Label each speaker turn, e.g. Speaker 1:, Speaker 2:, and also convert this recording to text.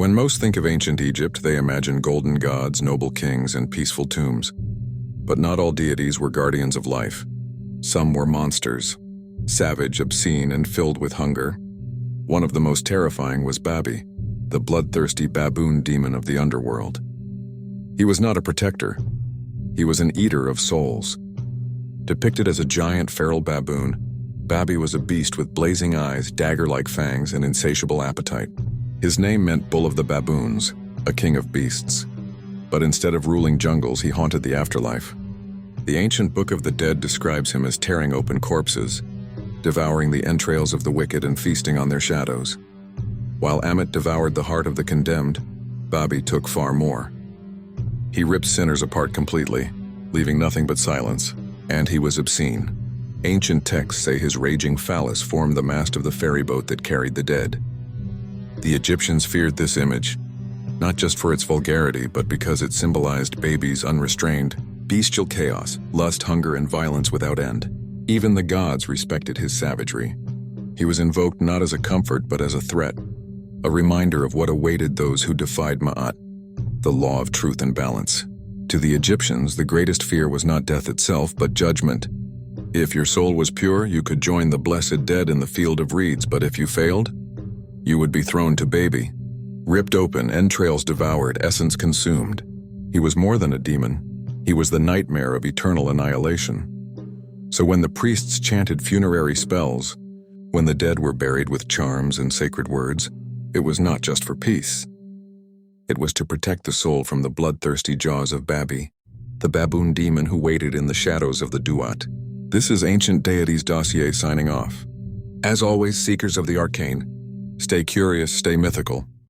Speaker 1: When most think of ancient Egypt, they imagine golden gods, noble kings, and peaceful tombs. But not all deities were guardians of life. Some were monsters, savage, obscene, and filled with hunger. One of the most terrifying was Babi, the bloodthirsty baboon demon of the underworld. He was not a protector. He was an eater of souls. Depicted as a giant feral baboon, Babi was a beast with blazing eyes, dagger-like fangs, and insatiable appetite. His name meant Bull of the Baboons, a king of beasts. But instead of ruling jungles, he haunted the afterlife. The ancient Book of the Dead describes him as tearing open corpses, devouring the entrails of the wicked and feasting on their shadows. While Ammit devoured the heart of the condemned, Babi took far more. He ripped sinners apart completely, leaving nothing but silence, and he was obscene. Ancient texts say his raging phallus formed the mast of the ferry boat that carried the dead. The Egyptians feared this image, not just for its vulgarity, but because it symbolized Babi's unrestrained, bestial chaos, lust, hunger, and violence without end. Even the gods respected his savagery. He was invoked not as a comfort, but as a threat, a reminder of what awaited those who defied Ma'at, the law of truth and balance. To the Egyptians, the greatest fear was not death itself, but judgment. If your soul was pure, you could join the blessed dead in the field of reeds, but if you failed, you would be thrown to Babi. Ripped open, entrails devoured, essence consumed. He was more than a demon. He was the nightmare of eternal annihilation. So when the priests chanted funerary spells, when the dead were buried with charms and sacred words, it was not just for peace. It was to protect the soul from the bloodthirsty jaws of Babi, the baboon demon who waited in the shadows of the Duat. This is Ancient Deities Dossier signing off. As always, seekers of the arcane, stay curious, stay mythical.